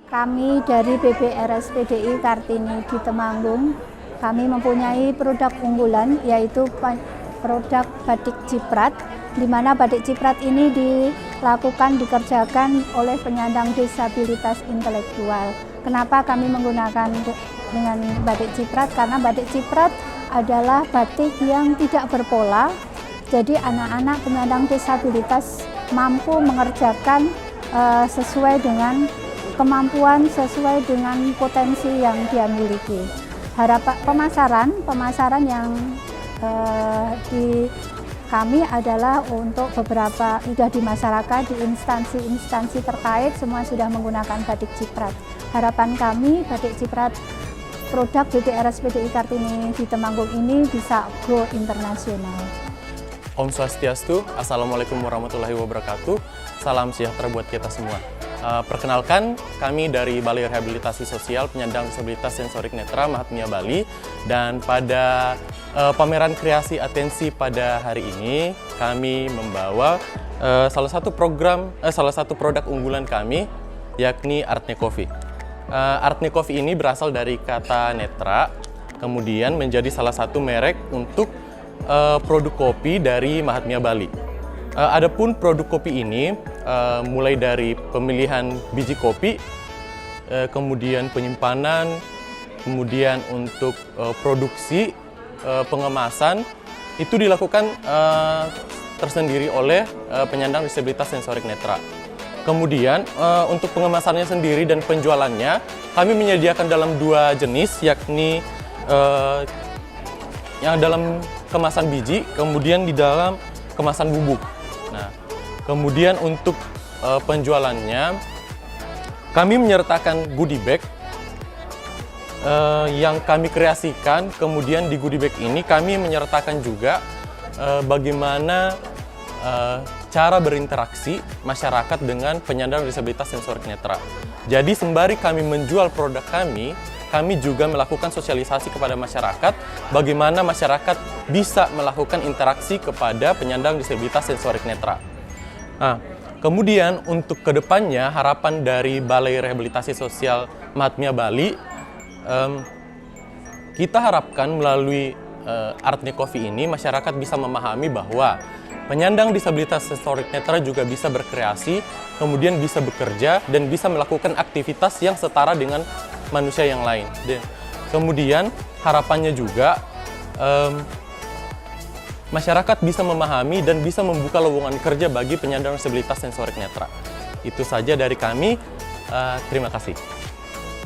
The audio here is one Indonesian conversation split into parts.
Kami dari BBRSPDI Kartini di Temanggung, kami mempunyai produk unggulan yaitu produk batik ciprat, di mana batik ciprat ini dikerjakan oleh penyandang disabilitas intelektual. Kenapa kami menggunakan dengan batik ciprat? Karena batik ciprat adalah batik yang tidak berpola, jadi anak-anak penyandang disabilitas mampu mengerjakan sesuai dengan kemampuan, sesuai dengan potensi yang dia miliki. Pemasaran yang di kami adalah untuk beberapa sudah di masyarakat, di instansi-instansi terkait semua sudah menggunakan batik ciprat. Harapan kami batik ciprat produk BBRSPDI Kartini di Temanggung ini bisa go internasional. Om Swastiastu, Assalamualaikum warahmatullahi wabarakatuh. Salam sejahtera buat kita semua. Perkenalkan, kami dari Balai Rehabilitasi Sosial Penyandang Disabilitas Sensorik Netra Mahatmya Bali, dan pada pameran kreasi atensi pada hari ini kami membawa salah satu produk unggulan kami, yakni Artne Coffee. Artne Coffee ini berasal dari kata netra, kemudian menjadi salah satu merek untuk produk kopi dari Mahatmya Bali. Adapun produk kopi ini mulai dari pemilihan biji kopi, kemudian penyimpanan, kemudian untuk produksi, pengemasan, itu dilakukan tersendiri oleh penyandang disabilitas sensorik netra. Kemudian untuk pengemasannya sendiri dan penjualannya, kami menyediakan dalam dua jenis, yakni yang dalam kemasan biji, kemudian di dalam kemasan bubuk. Nah, kemudian untuk penjualannya, kami menyertakan goodie bag yang kami kreasikan. Kemudian di goodie bag ini kami menyertakan juga bagaimana cara berinteraksi masyarakat dengan penyandang disabilitas sensorik netra. Jadi sembari kami menjual produk kami juga melakukan sosialisasi kepada masyarakat bagaimana masyarakat bisa melakukan interaksi kepada penyandang disabilitas sensorik netra. Nah, kemudian untuk kedepannya harapan dari Balai Rehabilitasi Sosial Mahatmya Bali, kita harapkan melalui Artne Coffee ini masyarakat bisa memahami bahwa penyandang disabilitas sensorik netra juga bisa berkreasi, kemudian bisa bekerja dan bisa melakukan aktivitas yang setara dengan manusia yang lain. Dan kemudian harapannya juga masyarakat bisa memahami dan bisa membuka lowongan kerja bagi penyandang disabilitas sensorik netra. Itu saja dari kami. Terima kasih.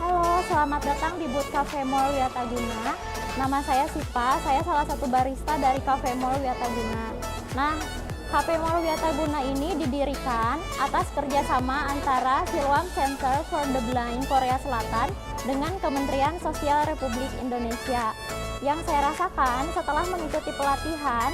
Halo, selamat datang di booth Cafe Mall Wiataguna. Nama saya Sipa, saya salah satu barista dari Cafe Mall Wiataguna. Nah, Cafe Mall Wiataguna ini didirikan atas kerjasama antara Siloam Center for the Blind Korea Selatan dengan Kementerian Sosial Republik Indonesia. Yang saya rasakan setelah mengikuti pelatihan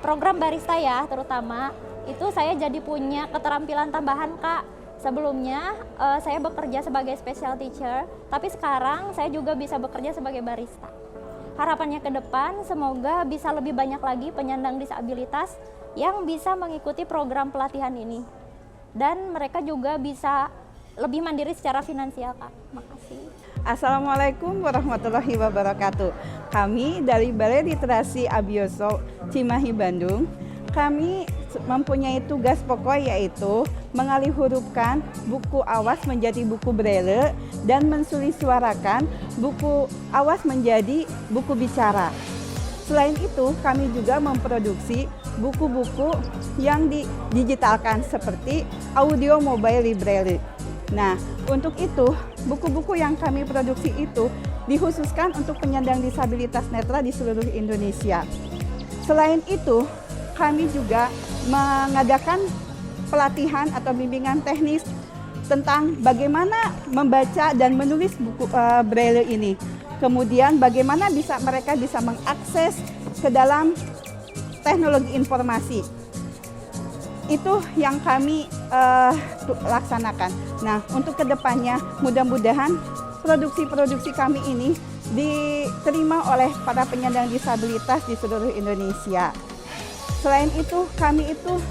program barista ya terutama, itu saya jadi punya keterampilan tambahan, Kak. Sebelumnya saya bekerja sebagai special teacher, tapi sekarang saya juga bisa bekerja sebagai barista. Harapannya ke depan semoga bisa lebih banyak lagi penyandang disabilitas yang bisa mengikuti program pelatihan ini. Dan mereka juga bisa lebih mandiri secara finansial, Kak. Makasih. Assalamualaikum warahmatullahi wabarakatuh. Kami dari Balai Literasi Abioso Cimahi Bandung, kami mempunyai tugas pokok yaitu mengalihurufkan buku awas menjadi buku braille dan mensulisuarakan buku awas menjadi buku bicara. Selain itu, kami juga memproduksi buku-buku yang didigitalkan seperti audio mobile library. Nah, untuk itu, buku-buku yang kami produksi itu dikhususkan untuk penyandang disabilitas netra di seluruh Indonesia. Selain itu, kami juga mengadakan pelatihan atau bimbingan teknis tentang bagaimana membaca dan menulis buku braille ini. Kemudian bagaimana mereka bisa mengakses ke dalam teknologi informasi. Itu yang kami laksanakan. Nah, untuk kedepannya mudah-mudahan produksi-produksi kami ini diterima oleh para penyandang disabilitas di seluruh Indonesia. Selain itu, kami itu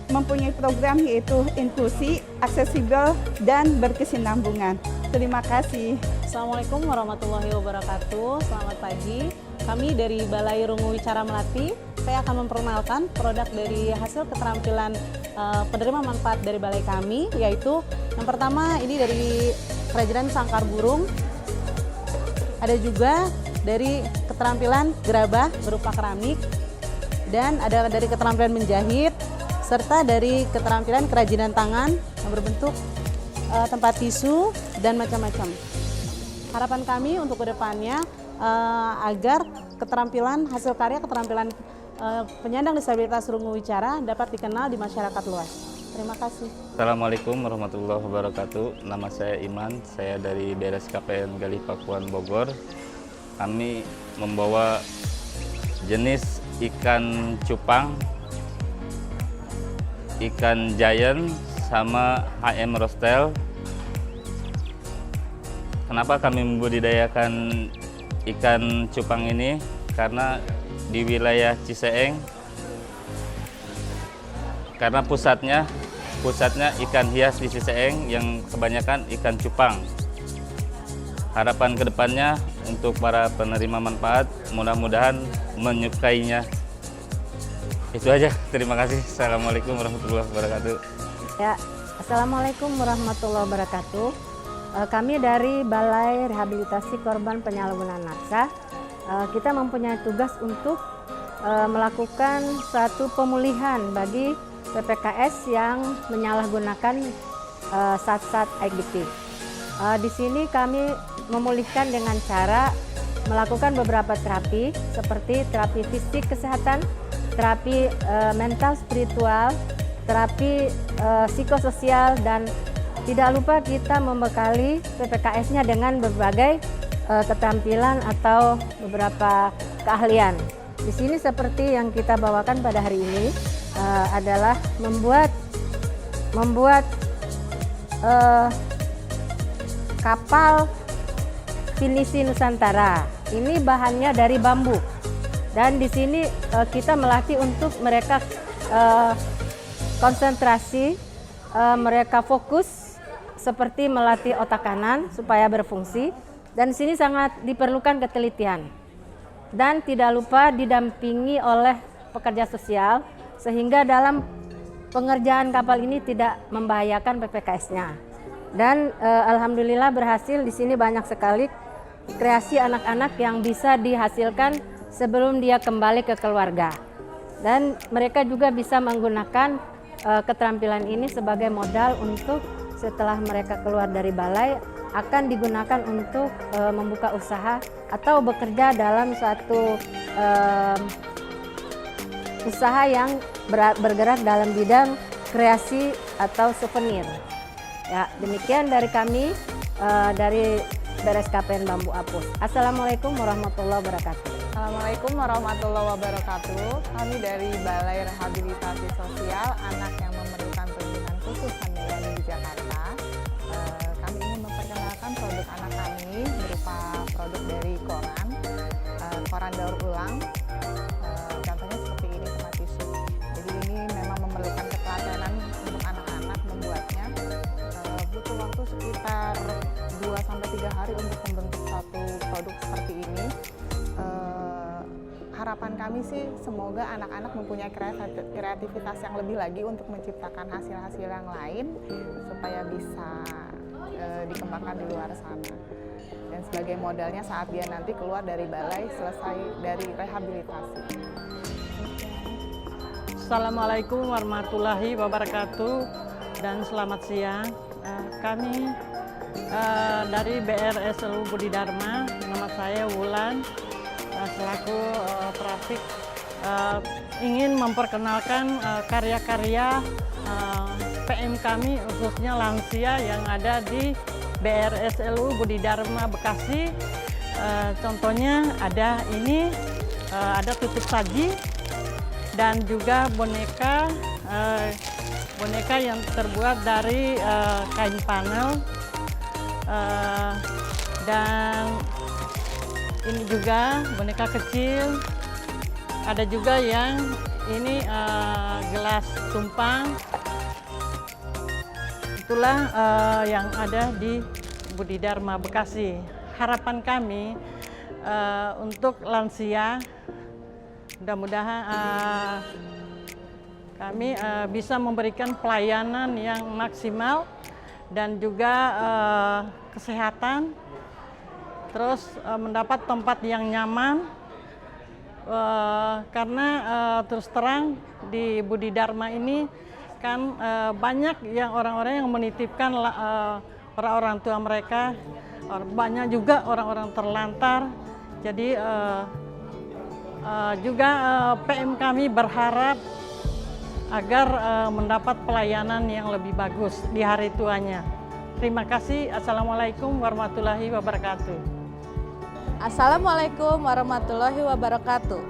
mempunyai program yaitu inklusi, aksesibel, dan berkesinambungan. Terima kasih. Assalamualaikum warahmatullahi wabarakatuh. Selamat pagi. Kami dari Balai Rungu Wicara Melati. Saya akan memperkenalkan produk dari hasil keterampilan penerima manfaat dari balai kami, yaitu yang pertama ini dari kerajinan sangkar burung. Ada juga dari keterampilan gerabah berupa keramik, dan ada dari keterampilan menjahit, serta dari keterampilan kerajinan tangan yang berbentuk tempat tisu dan macam-macam. Harapan kami untuk kedepannya agar keterampilan hasil karya keterampilan penyandang disabilitas rungu wicara dapat dikenal di masyarakat luas. Terima kasih. Assalamualaikum warahmatullahi wabarakatuh. Nama saya Iman, saya dari BRSKPN Gali Pakuan Bogor. Kami membawa jenis ikan cupang, ikan giant, sama HM Rostel. Kenapa kami membudidayakan ikan cupang ini? Karena di wilayah Ciseeng, karena pusatnya ikan hias di Ciseeng yang kebanyakan ikan cupang. Harapan kedepannya untuk para penerima manfaat mudah-mudahan menyukainya. Itu aja, terima kasih. Assalamualaikum warahmatullahi wabarakatuh. Ya, Assalamualaikum warahmatullahi wabarakatuh. Kami dari Balai Rehabilitasi Korban Penyalahgunaan Narkoba, kita mempunyai tugas untuk melakukan suatu pemulihan bagi PPKS yang menyalahgunakan zat-zat adiktif. Di sini kami memulihkan dengan cara melakukan beberapa terapi seperti terapi fisik kesehatan, terapi mental spiritual, terapi psikososial, dan tidak lupa kita membekali PPKS-nya dengan berbagai keterampilan atau beberapa keahlian. Di sini seperti yang kita bawakan pada hari ini adalah membuat kapal pinisi Nusantara. Ini bahannya dari bambu, dan di sini kita melatih untuk mereka konsentrasi, mereka fokus, seperti melatih otak kanan supaya berfungsi. Dan di sini sangat diperlukan ketelitian, dan tidak lupa didampingi oleh pekerja sosial sehingga dalam pengerjaan kapal ini tidak membahayakan PPKS-nya. Dan alhamdulillah berhasil. Di sini banyak sekali kreasi anak-anak yang bisa dihasilkan sebelum dia kembali ke keluarga, dan mereka juga bisa menggunakan keterampilan ini sebagai modal untuk setelah mereka keluar dari balai akan digunakan untuk membuka usaha atau bekerja dalam suatu usaha yang bergerak dalam bidang kreasi atau souvenir. Ya, demikian dari kami dari BRSKPN Bambu Apus. Assalamualaikum warahmatullahi wabarakatuh. Assalamualaikum warahmatullahi wabarakatuh. Kami dari Balai Rehabilitasi Sosial Anak yang Memerlukan Perlindungan Khusus Handayani di Jakarta. Kami ingin memperkenalkan produk anak kami berupa produk dari koran daur ulang. Contohnya seperti ini, tempat tisu. Jadi ini memang memerlukan ketelatenan untuk anak-anak membuatnya. Butuh waktu sekitar 2-3 hari untuk membentuk satu produk seperti ini. Harapan kami sih semoga anak-anak mempunyai kreativitas yang lebih lagi untuk menciptakan hasil-hasil yang lain supaya bisa dikembangkan di luar sana. Dan sebagai modalnya saat dia nanti keluar dari balai selesai dari rehabilitasi. Assalamualaikum warahmatullahi wabarakatuh dan selamat siang. Kami dari BRSLU Budi Dharma, nama saya Wulan, selaku Trafik, ingin memperkenalkan karya-karya PM kami khususnya lansia yang ada di BRSLU Budi Dharma Bekasi. Contohnya ada ini, ada tutup saji dan juga boneka yang terbuat dari kain panel, dan ini juga boneka kecil. Ada juga yang ini gelas tumpang. Itulah yang ada di Budi Dharma Bekasi. Harapan kami untuk lansia, mudah-mudahan kami bisa memberikan pelayanan yang maksimal dan juga kesehatan, terus mendapat tempat yang nyaman, karena terus terang di Budi Dharma ini kan banyak yang orang-orang yang menitipkan orang-orang tua mereka, banyak juga orang-orang terlantar. Jadi juga PM kami berharap agar mendapat pelayanan yang lebih bagus di hari tuanya. Terima kasih. Assalamualaikum warahmatullahi wabarakatuh. Assalamualaikum warahmatullahi wabarakatuh.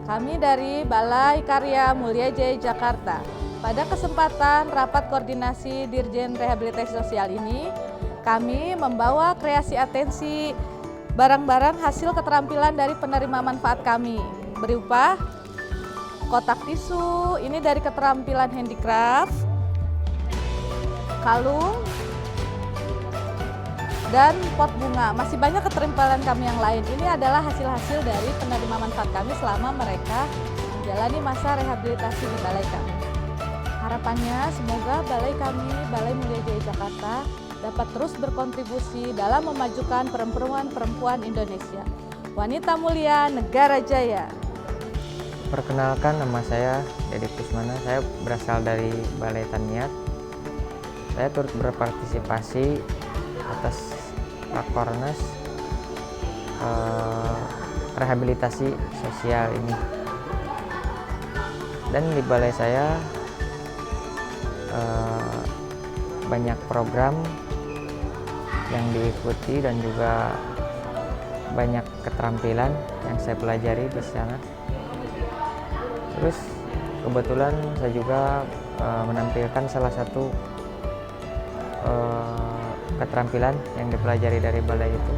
Kami dari Balai Karya Mulia Jaya Jakarta. Pada kesempatan rapat koordinasi Dirjen Rehabilitasi Sosial ini, kami membawa kreasi atensi barang-barang hasil keterampilan dari penerima manfaat kami berupa kotak tisu, ini dari keterampilan handicraft, kalung, dan pot bunga. Masih banyak keterampilan kami yang lain. Ini adalah hasil-hasil dari penerima manfaat kami selama mereka menjalani masa rehabilitasi di balai kami. Harapannya semoga balai kami, Balai Mulia Jaya Jakarta, dapat terus berkontribusi dalam memajukan perempuan-perempuan Indonesia. Wanita mulia, negara jaya. Perkenalkan, nama saya Dedi Kusmana, saya berasal dari Balai Taniat. Saya turut berpartisipasi atas Rakornas rehabilitasi sosial ini. Dan di balai saya banyak program yang diikuti dan juga banyak keterampilan yang saya pelajari di sana. Terus kebetulan saya juga menampilkan salah satu keterampilan yang dipelajari dari balai itu.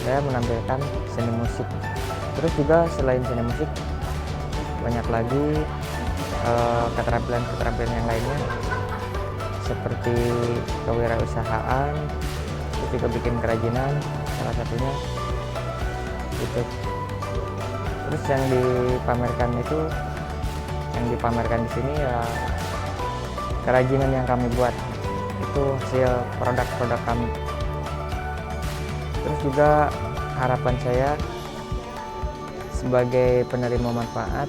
Saya menampilkan seni musik. Terus juga selain seni musik, banyak lagi keterampilan yang lainnya, seperti kewirausahaan, terus juga bikin kerajinan, salah satunya gitu. Terus yang dipamerkan di sini ya kerajinan yang kami buat, itu hasil produk-produk kami. Terus juga harapan saya sebagai penerima manfaat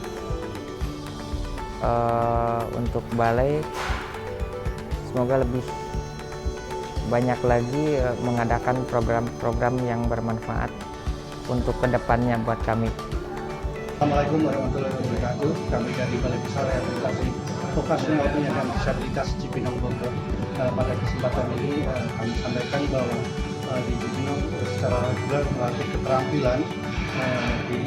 untuk balai, semoga lebih banyak lagi mengadakan program-program yang bermanfaat untuk kedepannya buat kami. Assalamualaikum warahmatullahi wabarakatuh. Kami dari Balai Besar Rehabilitasi Vokasional Penyandang Disabilitas Cipinang Bogor. Pada kesempatan ini kami sampaikan bahwa di Cipinang secara reguler melatih keterampilan di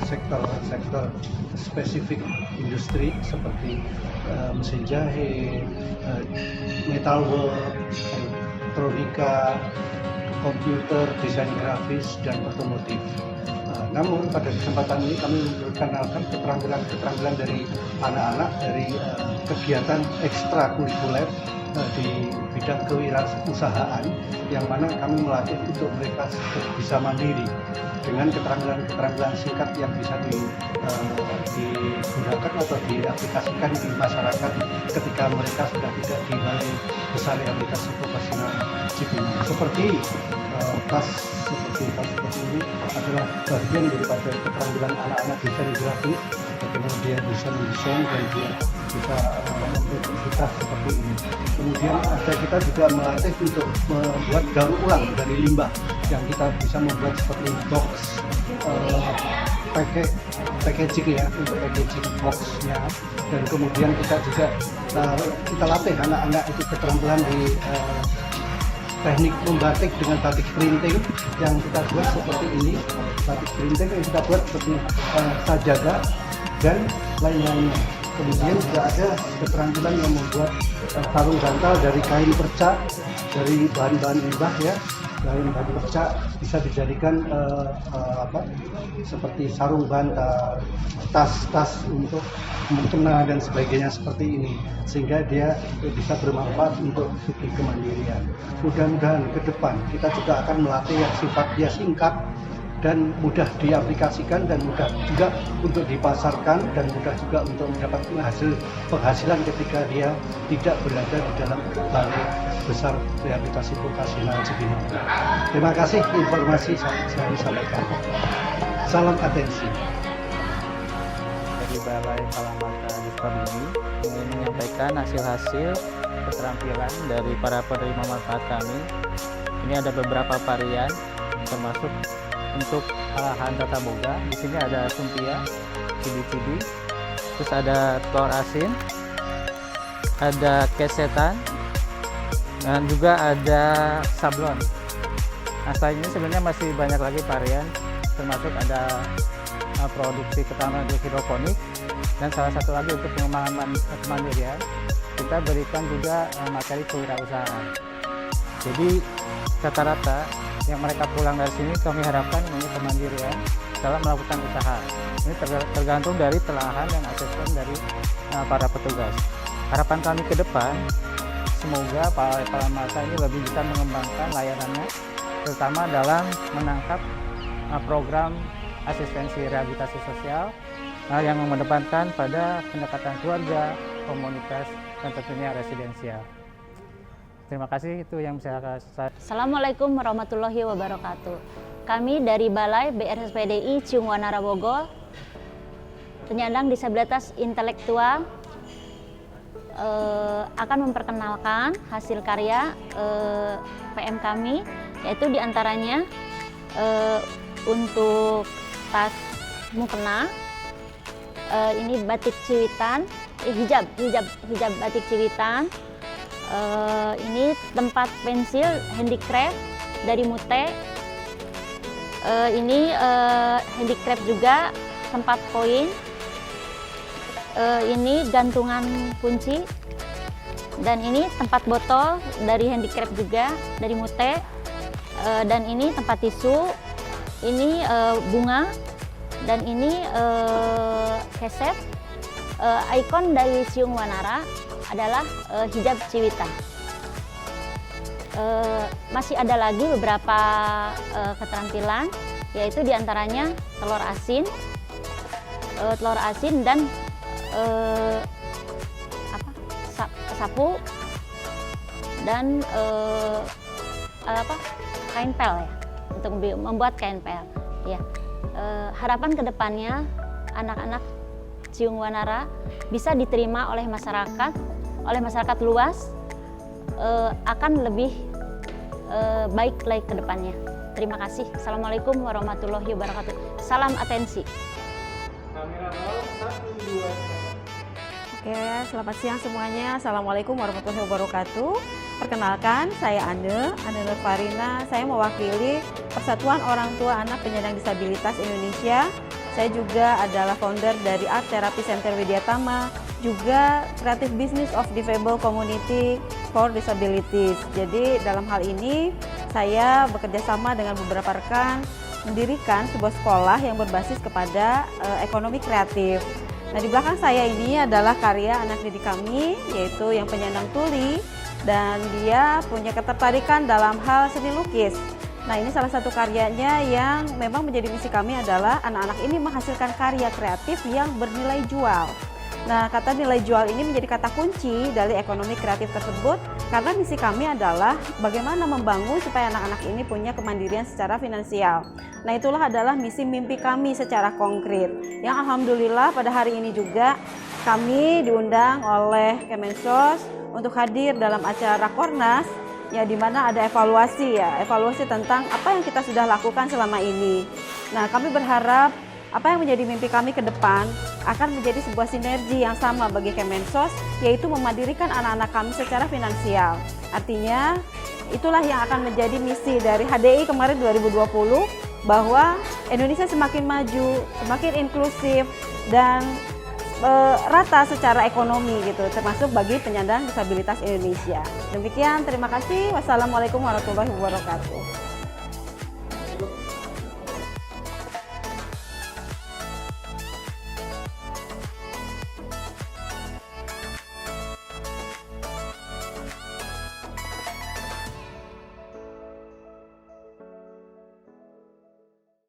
sektor spesifik industri seperti mesin jahit, metalwork, elektronika, komputer, desain grafis, dan otomotif. Namun pada kesempatan ini kami memperkenalkan keterampilan dari anak-anak dari kegiatan ekstrakurikuler di bidang kewirausahaan, yang mana kami melatih untuk mereka bisa mandiri dengan keterampilan singkat yang bisa digunakan atau diaplikasikan di masyarakat ketika mereka sudah tidak di Balai Besar Rehabilitasi Vokasional Cipinang. Seperti tas seperti ini adalah bagian daripada keterampilan anak-anak desain grafis, bagaimana dia bisa mendesain dan dia bisa memproduksitas seperti ini. Kemudian kita juga melatih untuk membuat daur ulang dari limbah, yang kita bisa membuat seperti box, packaging ya, untuk packaging boxnya. Dan kemudian kita juga kita latih anak-anak itu keterampilan di teknik membatik dengan batik printing yang kita buat seperti ini. Batik printing yang kita buat seperti sajadah dan lain-lainnya. Kemudian juga ada keterampilan yang membuat sarung bantal dari kain perca, dari bahan-bahan limbah ya. Kain bahan perca bisa dijadikan seperti sarung bantal, tas-tas untuk mukena dan sebagainya seperti ini, sehingga dia bisa bermanfaat untuk segi kemandirian. Mudah-mudahan ke depan kita juga akan melatih yang sifatnya singkat dan mudah diaplikasikan dan mudah juga untuk dipasarkan dan mudah juga untuk mendapat penghasilan ketika dia tidak berada di dalam balai besar rehabilitasi vokasional Cibinong. Terima kasih informasi saya sampaikan. Salam atensi. Dari Balai Palamata Sukabumi ingin menyampaikan hasil-hasil keterampilan dari para penerima manfaat kami. Ini ada beberapa varian termasuk untuk olahan tata boga. Di sini ada sumpia, cibi-cibi, terus ada telur asin, ada kesetan, dan juga ada sablon. Nah, selain ini sebenarnya masih banyak lagi varian, termasuk ada produksi ketahanan hidroponik, dan salah satu lagi untuk pengembangan kemandirian kita berikan juga materi kewirausahaan. Jadi rata-rata yang mereka pulang dari sini kami harapkan punya kemandirian dalam melakukan usaha. Ini tergantung dari telahan dan asesmen dari para petugas. Harapan kami ke depan, semoga Balai Palamata ini lebih bisa mengembangkan layanannya, terutama dalam menangkap program asistensi rehabilitasi sosial yang mengedepankan pada pendekatan keluarga, komunitas, dan tentunya residensial. Terima kasih, itu yang bisa saya. Assalamualaikum warahmatullahi wabarakatuh. Kami dari Balai BRSPDI Ciung Wanara Bogor, penyandang disabilitas intelektual, akan memperkenalkan hasil karya PM kami, yaitu diantaranya untuk tas mukena, ini batik ciwitan, hijab batik ciwitan. Ini tempat pensil handicraft dari Mute. Ini handicraft juga tempat koin. Ini gantungan kunci. Dan ini tempat botol dari handicraft juga dari Mute. Dan ini tempat tisu. Ini bunga. Dan ini keset. Ikon dari Ciung Wanara adalah hijab ciwita. Masih ada lagi beberapa keterampilan, yaitu diantaranya telur asin dan sapu dan kain pel ya, untuk membuat kain pel. Ya, harapan kedepannya anak-anak Ciung Wanara bisa diterima oleh masyarakat luas, akan lebih baik lagi ke depannya. Terima kasih. Assalamualaikum warahmatullahi wabarakatuh. Salam atensi. Oke, selamat siang semuanya. Assalamualaikum warahmatullahi wabarakatuh. Perkenalkan, saya Ane Nurfarina. Saya mewakili Persatuan Orang Tua Anak Penyandang Disabilitas Indonesia. Saya juga adalah founder dari Art Therapy Center Widyatama, juga Creative Business of Disable Community for Disabilities. Jadi dalam hal ini saya bekerja sama dengan beberapa rekan mendirikan sebuah sekolah yang berbasis kepada ekonomi kreatif. Nah, di belakang saya ini adalah karya anak didik kami, yaitu yang penyandang tuli, dan dia punya ketertarikan dalam hal seni lukis. Nah, ini salah satu karyanya yang memang menjadi misi kami adalah anak-anak ini menghasilkan karya kreatif yang bernilai jual. Nah, kata nilai jual ini menjadi kata kunci dari ekonomi kreatif tersebut, karena misi kami adalah bagaimana membangun supaya anak-anak ini punya kemandirian secara finansial. Nah, itulah adalah misi mimpi kami secara konkret, yang alhamdulillah pada hari ini juga kami diundang oleh Kemensos untuk hadir dalam acara Rakornas, ya, di mana ada evaluasi tentang apa yang kita sudah lakukan selama ini. Nah, kami berharap apa yang menjadi mimpi kami ke depan akan menjadi sebuah sinergi yang sama bagi Kemensos, yaitu memandirikan anak-anak kami secara finansial. Artinya, itulah yang akan menjadi misi dari HDI kemarin 2020, bahwa Indonesia semakin maju, semakin inklusif, dan rata secara ekonomi gitu, termasuk bagi penyandang disabilitas Indonesia. Demikian, terima kasih. Wassalamualaikum warahmatullahi wabarakatuh.